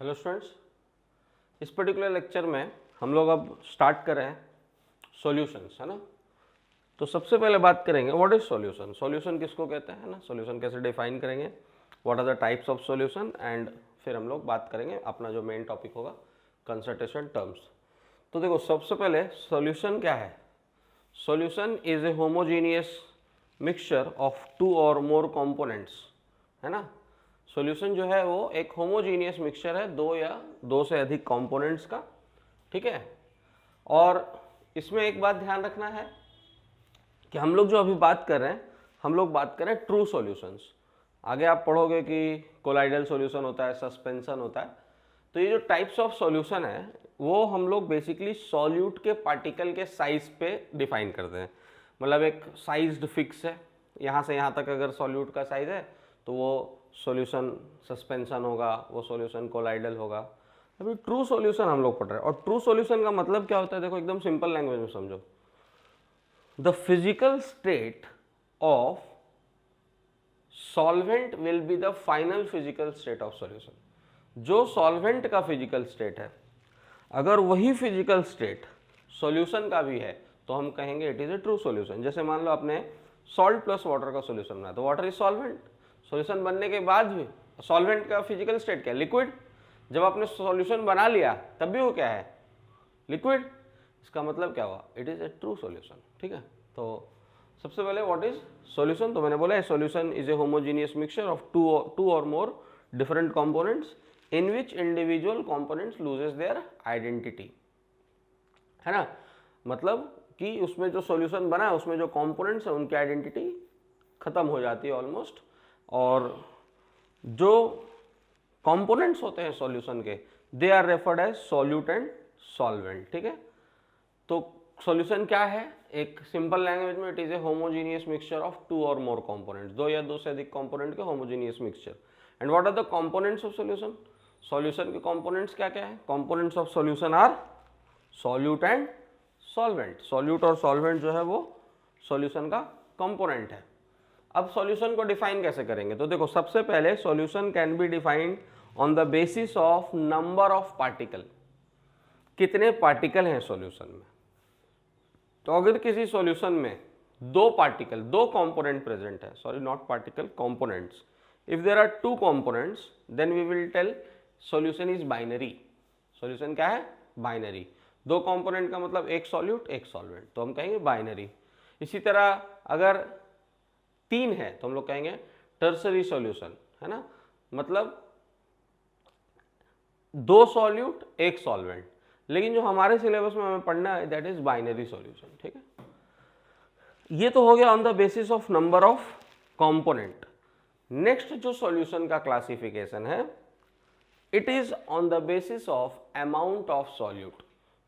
Hello students, इस particular lecture में हम लोग अब स्टार्ट कर रहे हैं सॉल्यूशंस, है ना। तो सबसे पहले बात करेंगे व्हाट इज सॉल्यूशन। सॉल्यूशन किसको कहते हैं ना, सॉल्यूशन कैसे डिफाइन करेंगे, what are the types of solution, and फिर हम लोग बात करेंगे अपना जो मेन टॉपिक होगा कंसंट्रेशन टर्म्स। तो देखो, सबसे पहले सॉल्यूशन क्या है। Solution is a homogeneous mixture of two और मोर कंपोनेंट्स, है ना। सॉल्यूशन जो है वो एक होमोजीनियस मिक्सचर है, दो या दो से अधिक कंपोनेंट्स का, ठीक है। और इसमें एक बात ध्यान रखना है कि हम लोग जो अभी बात कर रहे हैं, हम लोग बात कर रहे हैं ट्रू सॉल्यूशंस। आगे आप पढ़ोगे कि कोलाइडल सॉल्यूशन होता है, सस्पेंशन होता है। तो ये जो टाइप्स ऑफ सॉल्यूशन है वो हम लोग बेसिकली सॉल्यूट के पार्टिकल के साइज पे डिफाइन करते हैं। मतलब एक साइज्ड फिक्स है, यहाँ से यहाँ तक अगर सॉल्यूट का साइज है तो वो सॉल्यूशन सस्पेंशन होगा, वो सॉल्यूशन कोलाइडल होगा। अभी ट्रू सॉल्यूशन हम लोग पढ़ रहे हैं, और ट्रू सॉल्यूशन का मतलब क्या होता है, देखो एकदम सिंपल लैंग्वेज में समझो। The physical state of solvent will be the final physical state of solution. जो सॉल्वेंट का फिजिकल स्टेट है, अगर वही फिजिकल स्टेट सॉल्यूशन का भी है तो हम कहेंगे it is A true solution. जैसे मान लो आपने सॉल्ट प्लस वाटर का सॉल्यूशन बनाया, तो वाटर इज सॉल्वेंट। सॉल्यूशन बनने के बाद भी सॉल्वेंट का फिजिकल स्टेट क्या है, लिक्विड। जब आपने सॉल्यूशन बना लिया तब भी वो क्या है, लिक्विड। इसका मतलब क्या हुआ, it is A true solution, ठीक है। तो सबसे पहले व्हाट इज सॉल्यूशन, तो मैंने बोला solution is a homogeneous mixture of two और more different components in which individual components loses their identity, है ना। मतलब कि उसमें जो सॉल्यूशन बना है उसमें जो कंपोनेंट्स है उनकी आइडेंटिटी खत्म हो जाती है ऑलमोस्ट, और जो कंपोनेंट्स होते हैं सॉल्यूशन के they are referred as solute and solvent, ठीक है। तो सॉल्यूशन क्या है, एक सिंपल लैंग्वेज में it is a homogeneous mixture of two और मोर कंपोनेंट्स, दो या दो से अधिक कंपोनेंट के homogeneous mixture. And what are the components of solution. Solution के कंपोनेंट्स क्या क्या है, components of solution are solute and solvent. Solute और सॉल्वेंट जो है वो सॉल्यूशन का कंपोनेंट है। अब सॉल्यूशन को डिफाइन कैसे करेंगे, तो देखो सबसे पहले solution can be defined on the basis of number of particle. कितने पार्टिकल हैं सॉल्यूशन में। तो अगर किसी सॉल्यूशन में दो पार्टिकल, दो कंपोनेंट प्रेजेंट है, sorry not particle, components, if there are two components then we will tell solution is binary. Solution क्या है, बाइनरी। दो कंपोनेंट का मतलब एक सॉल्यूट एक सॉल्वेंट, तो हम कहेंगे बाइनरी। इसी तरह अगर तीन है तो हम लोग कहेंगे टर्सरी सॉल्यूशन, है ना। मतलब दो सॉल्यूट एक सॉल्वेंट, लेकिन जो हमारे सिलेबस में हमें पढ़ना है दैट इज बाइनरी सॉल्यूशन, ठीक है। ये तो हो गया on the basis of number of component. Next जो सॉल्यूशन का क्लासिफिकेशन है, it is on the basis of amount of solute.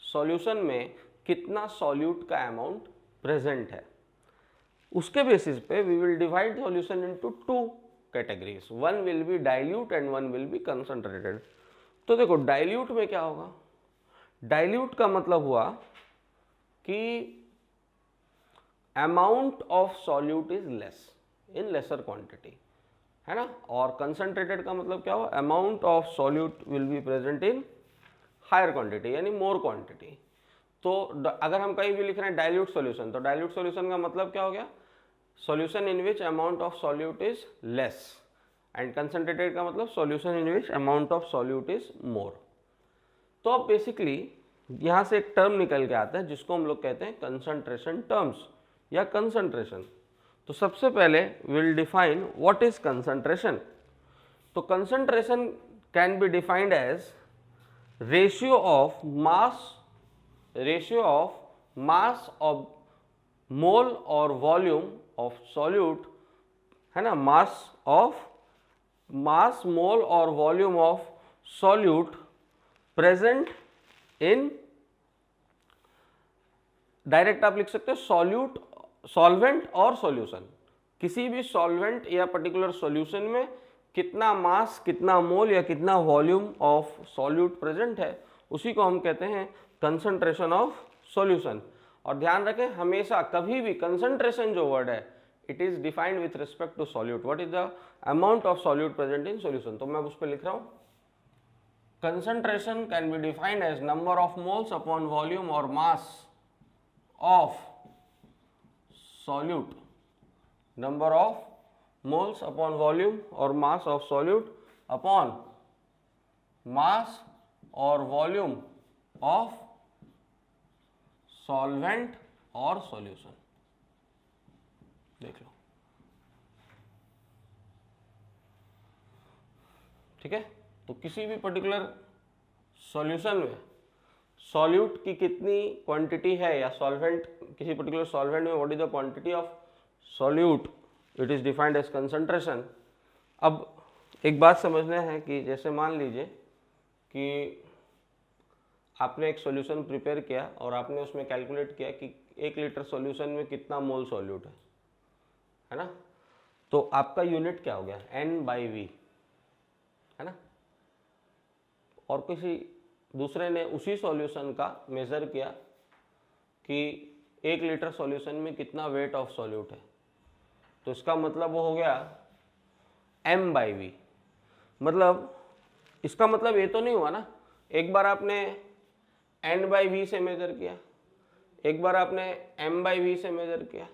Solution में कितना सॉल्यूट का अमाउंट प्रेजेंट है, उसके बेसिस पे we will divide solution into two categories, one will be dilute and one will be concentrated. तो देखो dilute में क्या होगा, डाइल्यूट का मतलब हुआ कि amount of solute is less in lesser quantity, है ना। और कंसंट्रेटेड का मतलब क्या हुआ, amount of solute will be present in higher quantity, यानी मोर क्वांटिटी। तो अगर हम कहीं भी लिख रहे हैं डाइल्यूट सॉल्यूशन, तो डाइल्यूट सॉल्यूशन का मतलब क्या हो गया, solution in which amount of solute is less, and concentrated का मतलब solution in which amount of solute is more. तो अब बेसिकली यहाँ से एक टर्म निकल के आता है जिसको हम लोग कहते हैं कंसंट्रेशन टर्म्स या कंसंट्रेशन। तो सबसे पहले will define what is concentration. तो concentration can be defined as ratio of mass of mole और वॉल्यूम ऑफ सॉल्यूट, है ना। मास मोल और volume of solute present in, direct आप लिख सकते हो सॉल्यूट, सॉल्वेंट और सॉल्यूशन। किसी भी सॉल्वेंट या पर्टिकुलर सॉल्यूशन में कितना मास, कितना मोल या कितना वॉल्यूम ऑफ सॉल्यूट प्रेजेंट है, उसी को हम कहते हैं कंसंट्रेशन ऑफ सॉल्यूशन। और ध्यान रखें हमेशा कभी भी कंसंट्रेशन जो वर्ड है it is defined with respect to solute, what is the amount of solute present in solution. तो मैं उस पर लिख रहा हूं concentration can be defined as number of moles upon volume or mass of solute, number of moles upon volume or mass of solute upon mass or volume of solvent or solution। देख लो, ठीक है। तो किसी भी particular solution में solute की कितनी quantity है, या सॉल्वेंट, किसी पर्टिकुलर सॉल्वेंट में what is the quantity of solute, it is defined as concentration. अब एक बात समझना है कि जैसे मान लीजिए कि आपने एक सॉल्यूशन प्रिपेयर किया और आपने उसमें कैलकुलेट किया कि 1 लीटर सॉल्यूशन में कितना मोल सॉल्यूट है ना। तो आपका यूनिट क्या हो गया, N/V, है ना। और किसी दूसरे ने उसी सॉल्यूशन का मेज़र किया कि 1 लीटर सॉल्यूशन में कितना वेट ऑफ सॉल्यूट है, तो इसका मतलब वो हो गया M/V। मतलब इसका मतलब ये तो नहीं हुआ ना, एक बार आपने N/V से मेज़र किया, एक बार आपने M/V से मेज़र किया,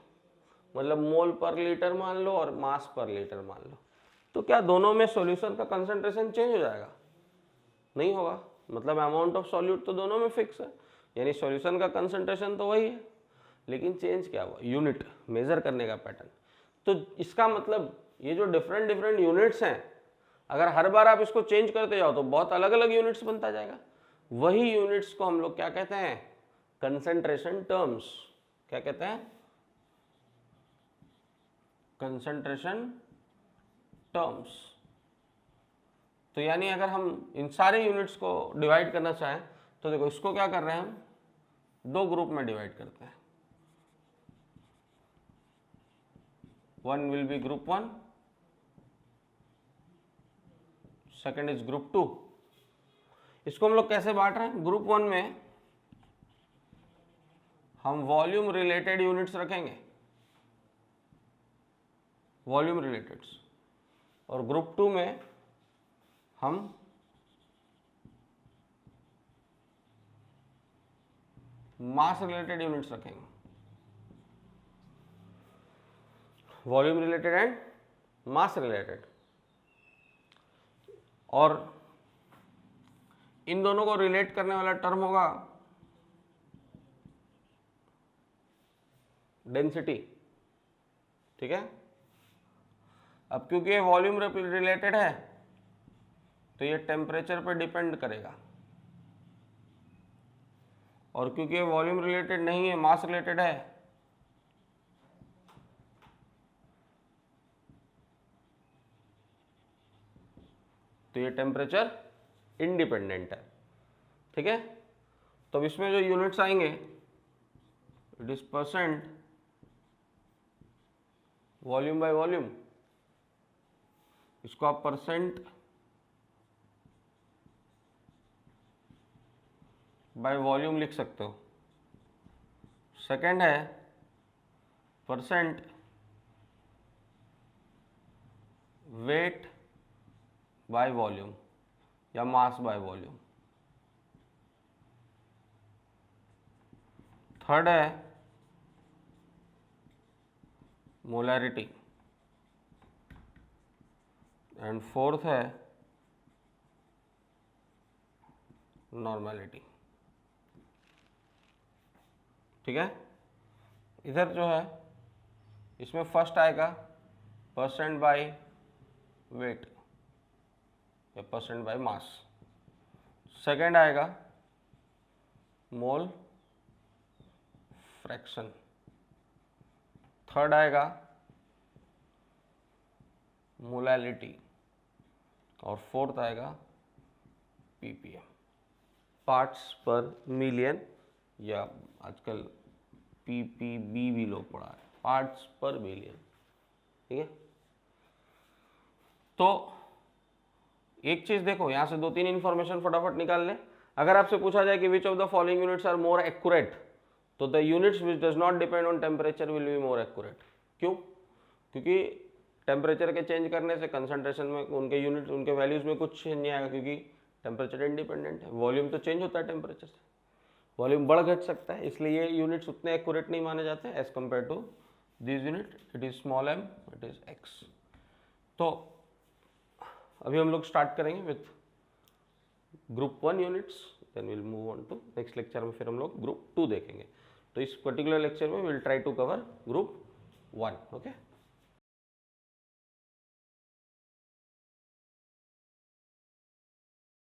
मतलब मोल पर लीटर मान लो और मास पर लीटर मान लो, तो क्या दोनों में सॉल्यूशन का कंसंट्रेशन चेंज हो जाएगा? नहीं होगा। मतलब अमाउंट ऑफ सॉल्यूट तो दोनों में फिक्स है, यानी सॉल्यूशन का कंसंट्रेशन तो वही है, लेकिन चेंज क्या हुआ, यूनिट, मेज़र करने का पैटर्न। तो इसका मतलब ये जो डिफरेंट डिफरेंट यूनिट्स हैं, अगर हर बार आप इसको चेंज करते जाओ तो बहुत अलग अलग यूनिट्स बनता जाएगा। वही यूनिट्स को हम लोग क्या कहते हैं, कंसंट्रेशन टर्म्स। क्या कहते हैं, कंसंट्रेशन टर्म्स। तो यानी अगर हम इन सारे यूनिट्स को डिवाइड करना चाहें तो देखो, इसको क्या कर रहे हैं, हम 2 ग्रुप में डिवाइड करते हैं। One will B group 1, second is group 2। इसको हम लोग कैसे बांट रहे हैं, ग्रुप 1 में हम वॉल्यूम रिलेटेड यूनिट्स रखेंगे, वॉल्यूम रिलेटेड्स, और ग्रुप 2 में हम मास रिलेटेड यूनिट्स रखेंगे, volume related and mass related. और इन दोनों को रिलेट करने वाला टर्म होगा डेंसिटी, ठीक है। अब क्योंकि ये वॉल्यूम रिलेटेड है तो ये टेम्परेचर पर डिपेंड करेगा, और क्योंकि ये वॉल्यूम रिलेटेड नहीं है, मास रिलेटेड है, तो ये टेम्परेचर इंडिपेंडेंट है, ठीक है। तो अब इसमें जो यूनिट्स आएंगे, it is percent volume by volume, इसको आप परसेंट बाय वॉल्यूम लिख सकते हो। सेकंड है परसेंट वेट बाय वॉल्यूम या मास बाय वॉल्यूम। थर्ड है मोलैरिटी, एंड फोर्थ है नॉर्मेलिटी, ठीक है। इधर जो है इसमें फर्स्ट आएगा परसेंट बाय वेट या परसेंट बाय मास, सेकंड आएगा मोल फ्रैक्शन, थर्ड आएगा मोलैलिटी, और फोर्थ आएगा ppm, पार्ट्स पर मिलियन, या आजकल ppb भी लोग पढ़ा रहे, पार्ट्स पर मिलियन, ठीक है। तो एक चीज देखो, यहां से 2-3 इंफॉर्मेशन फटाफट निकाल लें। अगर आपसे पूछा जाए कि which of the following units are more accurate, तो the units which does not depend on temperature will be more accurate. क्यों? क्योंकि टेम्परेचर के चेंज करने से कंसंट्रेशन में उनके यूनिट, उनके वैल्यूज में कुछ चेंज नहीं आएगा, क्योंकि टेम्परेचर इंडिपेंडेंट है, वॉल्यूम तो चेंज होता है टेम्परेचर से, वॉल्यूम बढ़ घट सकता है, इसलिए ये यूनिट्स उतने एक्यूरेट नहीं माने जाते as compare to this unit, it is small m, it is x। तो अभी हम लोग स्टार्ट करेंगे with group 1 units, then will move on to next lecture में फिर हम लोग ग्रुप 2 देखेंगे। तो इस पर्टिकुलर लेक्चर में will try to cover group 1। Okay.